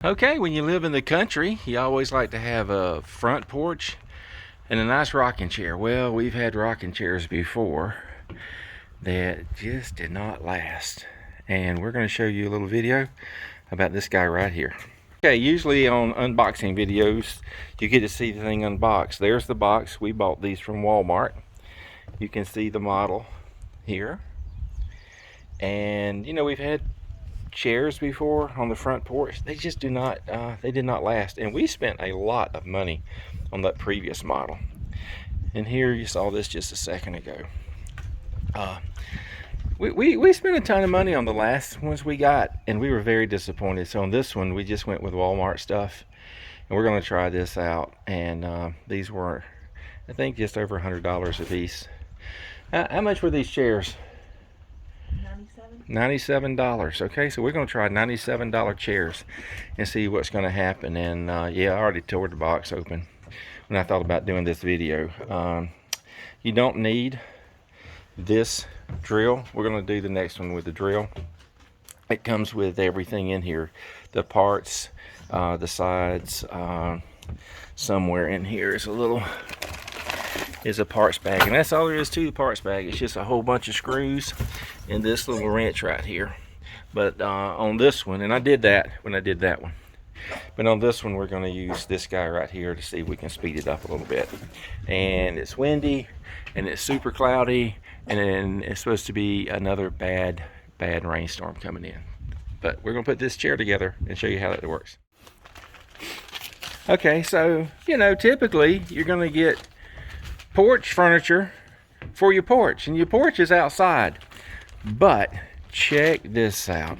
Okay, when you live in the country, you always like to have a front porch and a nice rocking chair. Well, we've had rocking chairs before that just did not last. And we're going to show you a little video about this guy right here. Okay, usually on unboxing videos, you get to see the thing unboxed. There's the box. We bought these from Walmart. You can see the model here. And, you know, we've had chairs before on the front porch. They just did not last, and we spent a lot of money on that previous model. And here you saw this just a second ago. We spent a ton of money on the last ones we got, and we were very disappointed. So on this one, we just went with Walmart stuff, and we're going to try this out. And these were, I think, just over $100 a piece. How much were these chairs? $97. Okay, so we're going to try $97 chairs and see what's going to happen. And yeah, I already tore the box open when I thought about doing this video. You don't need this drill. We're going to do the next one with the drill. It comes with everything in here, the parts, the sides. Somewhere in here is a parts bag, and that's all there is to the parts bag. It's just a whole bunch of screws and this little wrench right here. But on this one, and I did that when I did that one, but on this one we're going to use this guy right here to see if we can speed it up a little bit. And it's windy and it's super cloudy, and then it's supposed to be another bad rainstorm coming in. But we're going to put this chair together and show you how that works. Okay, so you know, typically you're going to get porch furniture for your porch, and your porch is outside. But check this out.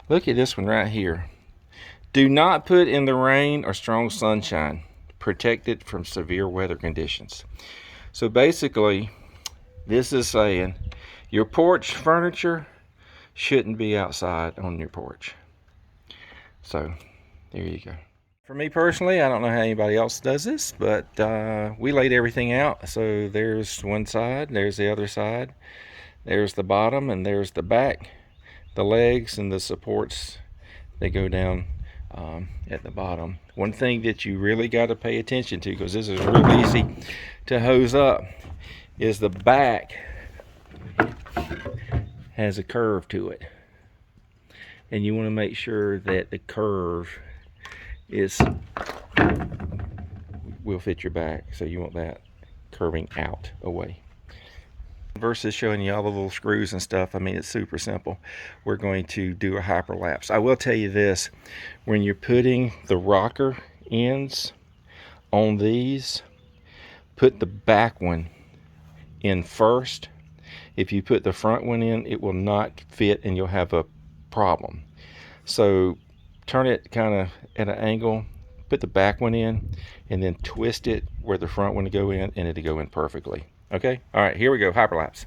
Look at this one right here. Do not put in the rain or strong sunshine. Protect it from severe weather conditions. So basically, this is saying your porch furniture shouldn't be outside on your porch. So there you go. For me personally, I don't know how anybody else does this, but we laid everything out. So there's one side, there's the other side, there's the bottom, and there's the back, the legs, and the supports. They go down at the bottom. One thing that you really got to pay attention to, because this is real easy to hose up, is the back has a curve to it. And you want to make sure that the curve will fit your back, so you want that curving out away. Versus showing you all the little screws and stuff, I mean, it's super simple. We're going to do a hyperlapse. I will tell you this, when you're putting the rocker ends on these, put the back one in first. If you put the front one in, it will not fit and you'll have a problem. So turn it kind of at an angle, put the back one in, and then twist it where the front one to go in, and it'll go in perfectly. Okay, all right, here we go, hyperlapse.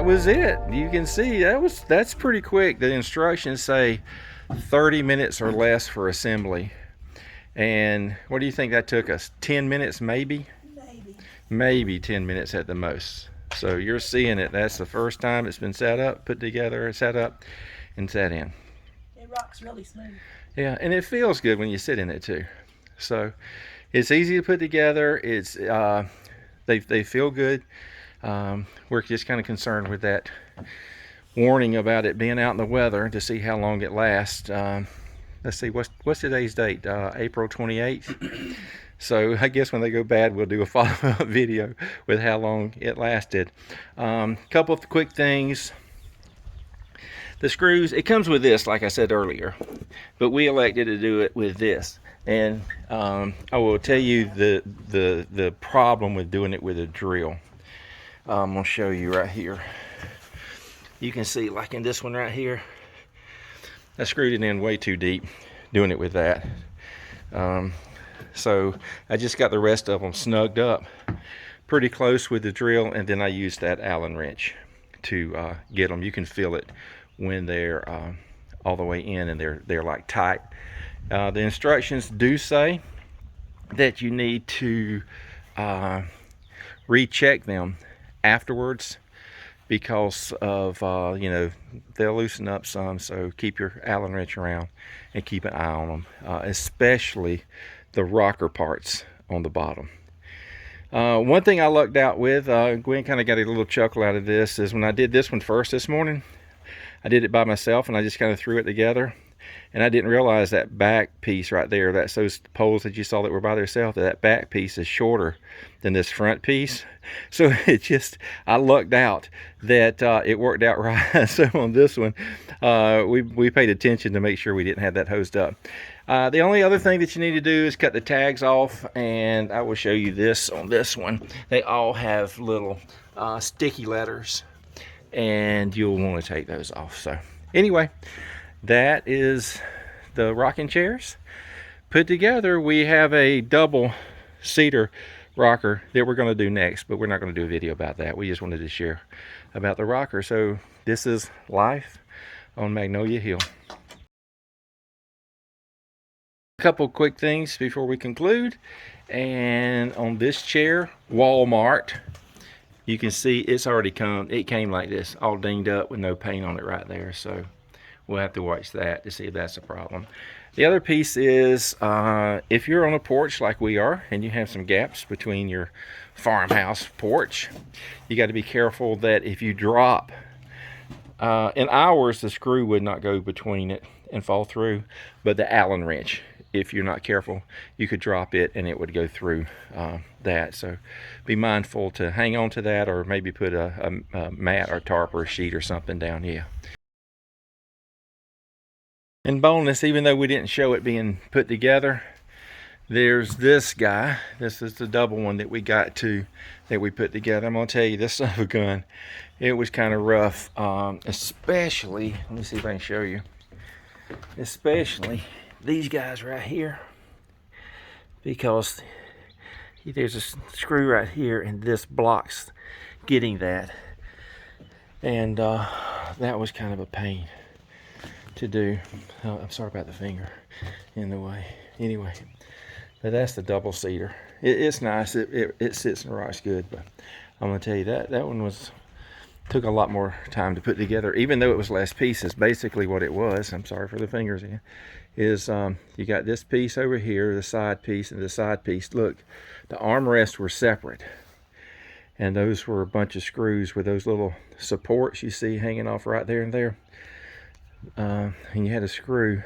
that was it. You can see that's pretty quick. The instructions say 30 minutes or less for assembly. And what do you think that took us? 10 minutes maybe? Maybe 10 minutes at the most. So you're seeing it. That's the first time it's been set up, put together, set up, and set in. It rocks really smooth. Yeah, and it feels good when you sit in it too. So it's easy to put together. It's they feel good. We're just kind of concerned with that warning about it being out in the weather to see how long it lasts. Let's see, what's today's date? April 28th. So I guess when they go bad, we'll do a follow-up video with how long it lasted. Couple of quick things. The screws, it comes with this, like I said earlier, but we elected to do it with this. And I will tell you the problem with doing it with a drill. I'm gonna show you right here. You can see, like in this one right here, I screwed it in way too deep doing it with that. So I just got the rest of them snugged up pretty close with the drill, and then I used that Allen wrench to get them. You can feel it when they're all the way in and they're like tight. The instructions do say that you need to recheck them afterwards because of you know, they'll loosen up some, so keep your Allen wrench around and keep an eye on them, especially the rocker parts on the bottom. One thing I lucked out with, Gwen kind of got a little chuckle out of this, is when I did this one first this morning, I did it by myself and I just kind of threw it together, and I didn't realize that back piece right there, that's those poles that you saw that were by themselves, that back piece is shorter than this front piece. So it just, I lucked out that it worked out right. So on this one, we paid attention to make sure we didn't have that hosed up. The only other thing that you need to do is cut the tags off, and I will show you this on this one. They all have little sticky letters, and you'll want to take those off. So anyway, that is the rocking chairs put together. We have a double seater rocker that we're going to do next, but we're not going to do a video about that. We just wanted to share about the rocker. So this is life on Magnolia Hill. A couple quick things before we conclude. And on this chair, Walmart, you can see it's already it came like this, all dinged up with no paint on it right there. So we'll have to watch that to see if that's a problem. The other piece is, if you're on a porch like we are and you have some gaps between your farmhouse porch, you got to be careful that if you drop, in ours the screw would not go between it and fall through, but the Allen wrench, if you're not careful, you could drop it and it would go through that. So be mindful to hang on to that, or maybe put a mat or tarp or a sheet or something down here. And bonus, even though we didn't show it being put together, there's this guy. This is the double one that we got to, that we put together. I'm gonna tell you, this son of a gun, it was kind of rough, especially, let me see if I can show you, especially these guys right here, because there's a screw right here and this blocks getting that, and that was kind of a pain to do. I'm sorry about the finger in the way. Anyway, but that's the double seater. It's nice. It sits and rocks good, but I'm gonna tell you that one took a lot more time to put together, even though it was less pieces. Basically what it was, I'm sorry for the fingers again, is you got this piece over here, the side piece, and the side piece. Look, the armrests were separate, and those were a bunch of screws with those little supports you see hanging off right there and there. And you had a screw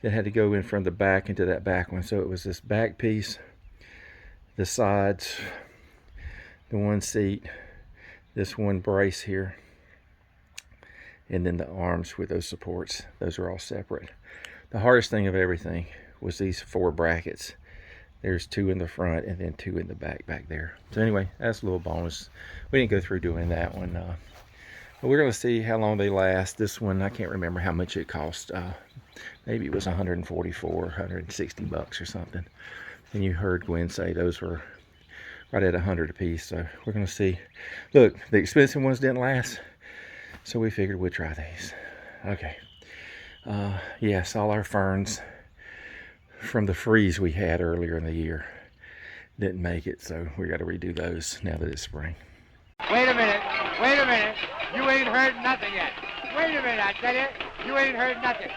that had to go in from the back into that back one. So it was this back piece, the sides, the one seat, this one brace here, and then the arms with those supports. Those are all separate. The hardest thing of everything was these 4 brackets. There's 2 in the front and then 2 in the back there. So anyway, that's a little bonus. We didn't go through doing that one. But we're going to see how long they last. This one, I can't remember how much it cost. Maybe it was 144, 160 bucks or something. And you heard Gwen say those were right at 100 a piece. So we're going to see. Look, the expensive ones didn't last. So we figured we'd try these. Okay. Yes, all our ferns from the freeze we had earlier in the year didn't make it, so we got to redo those now that it's spring. Wait a minute, you ain't heard nothing yet. Wait a minute, I tell you, you ain't heard nothing.